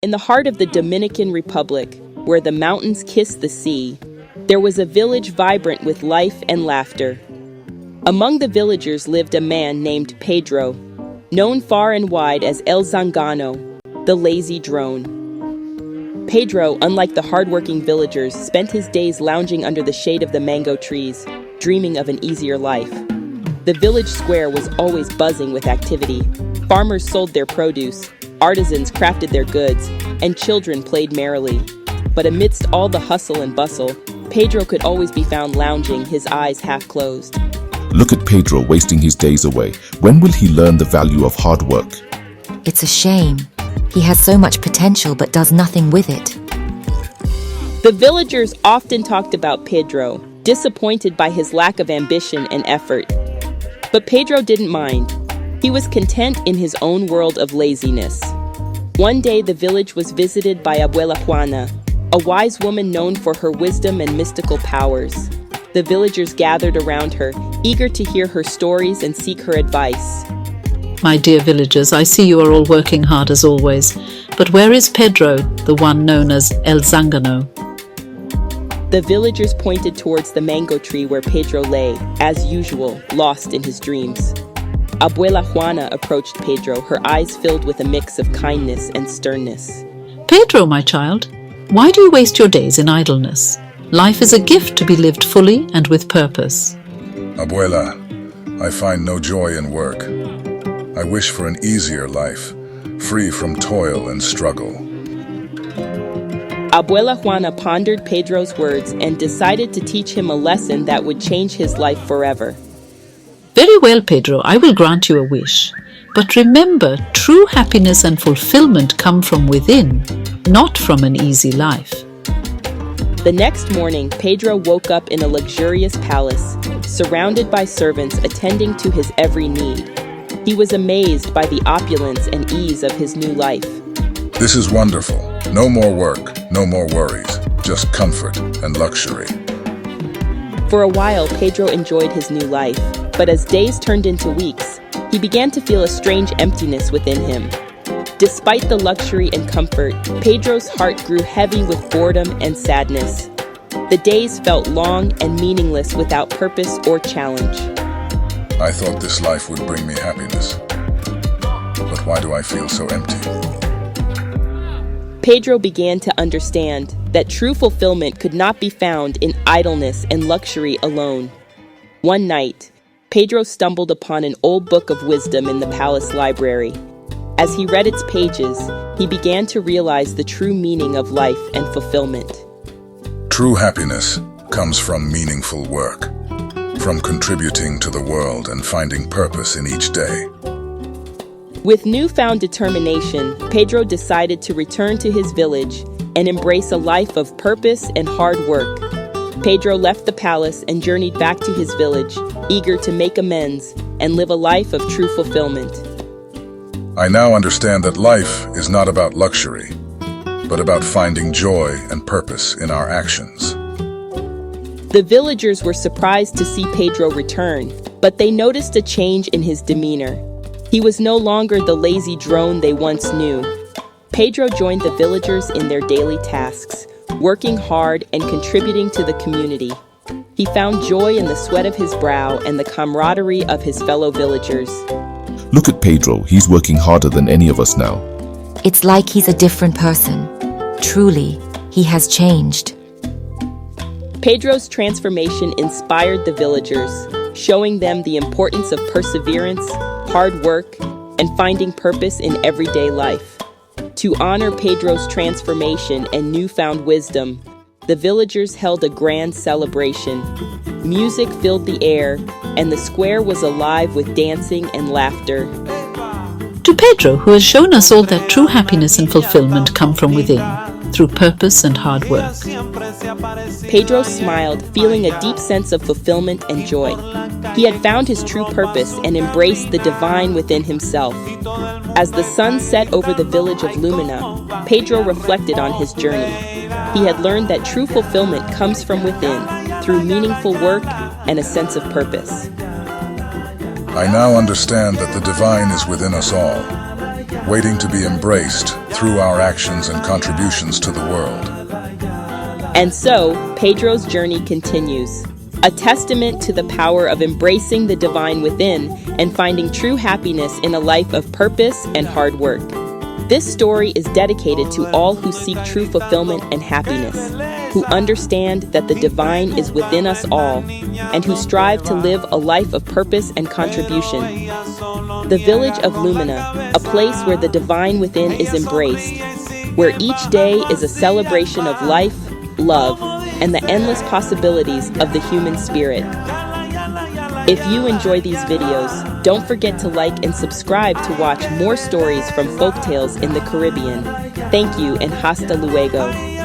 In the heart of the Dominican Republic, where the mountains kiss the sea, there was a village vibrant with life and laughter. Among the villagers lived a man named Pedro, known far and wide as El Zángano, the lazy drone. Pedro, unlike the hardworking villagers, spent his days lounging under the shade of the mango trees, dreaming of an easier life. The village square was always buzzing with activity. Farmers sold their produce, artisans crafted their goods, and children played merrily. But amidst all the hustle and bustle, Pedro could always be found lounging, his eyes half closed. Look at Pedro wasting his days away. When will he learn the value of hard work? It's a shame. He has so much potential but does nothing with it. The villagers often talked about Pedro, disappointed by his lack of ambition and effort. But Pedro didn't mind. He was content in his own world of laziness. One day the village was visited by Abuela Juana, a wise woman known for her wisdom and mystical powers. The villagers gathered around her, eager to hear her stories and seek her advice. My dear villagers, I see you are all working hard as always. But where is Pedro, the one known as El Zángano? The villagers pointed towards the mango tree where Pedro lay, as usual, lost in his dreams. Abuela Juana approached Pedro, her eyes filled with a mix of kindness and sternness. Pedro, my child, why do you waste your days in idleness? Life is a gift to be lived fully and with purpose. Abuela, I find no joy in work. I wish for an easier life, free from toil and struggle. Abuela Juana pondered Pedro's words and decided to teach him a lesson that would change his life forever. Very well, Pedro, I will grant you a wish. But remember, true happiness and fulfillment come from within, not from an easy life. The next morning, Pedro woke up in a luxurious palace, surrounded by servants attending to his every need. He was amazed by the opulence and ease of his new life. This is wonderful. No more work, no more worries, just comfort and luxury. For a while, Pedro enjoyed his new life, but as days turned into weeks, he began to feel a strange emptiness within him. Despite the luxury and comfort, Pedro's heart grew heavy with boredom and sadness. The days felt long and meaningless without purpose or challenge. I thought this life would bring me happiness. But why do I feel so empty? Pedro began to understand that true fulfillment could not be found in idleness and luxury alone. One night, Pedro stumbled upon an old book of wisdom in the palace library. As he read its pages, he began to realize the true meaning of life and fulfillment. True happiness comes from meaningful work, from contributing to the world and finding purpose in each day. With newfound determination, Pedro decided to return to his village and embrace a life of purpose and hard work. Pedro left the palace and journeyed back to his village, eager to make amends and live a life of true fulfillment. I now understand that life is not about luxury, but about finding joy and purpose in our actions. The villagers were surprised to see Pedro return, but they noticed a change in his demeanor. He was no longer the lazy drone they once knew. Pedro joined the villagers in their daily tasks, working hard and contributing to the community. He found joy in the sweat of his brow and the camaraderie of his fellow villagers. Look at Pedro, he's working harder than any of us now. It's like he's a different person. Truly, he has changed. Pedro's transformation inspired the villagers, showing them the importance of perseverance, hard work, and finding purpose in everyday life. To honor Pedro's transformation and newfound wisdom, the villagers held a grand celebration. Music filled the air, and the square was alive with dancing and laughter. To Pedro, who has shown us all that true happiness and fulfillment come from within, through purpose and hard work. Pedro smiled, feeling a deep sense of fulfillment and joy. He had found his true purpose and embraced the divine within himself. As the sun set over the village of Lumina, Pedro reflected on his journey. He had learned that true fulfillment comes from within, through meaningful work and a sense of purpose. I now understand that the divine is within us all. waiting to be embraced through our actions and contributions to the world. And so, Pedro's journey continues, a testament to the power of embracing the divine within and finding true happiness in a life of purpose and hard work. This story is dedicated to all who seek true fulfillment and happiness, who understand that the divine is within us all, and who strive to live a life of purpose and contribution. The village of Lumina, a place where the divine within is embraced, where each day is a celebration of life, love, and the endless possibilities of the human spirit. If you enjoy these videos, don't forget to like and subscribe to watch more stories from Folktales in the Caribbean. Thank you and hasta luego.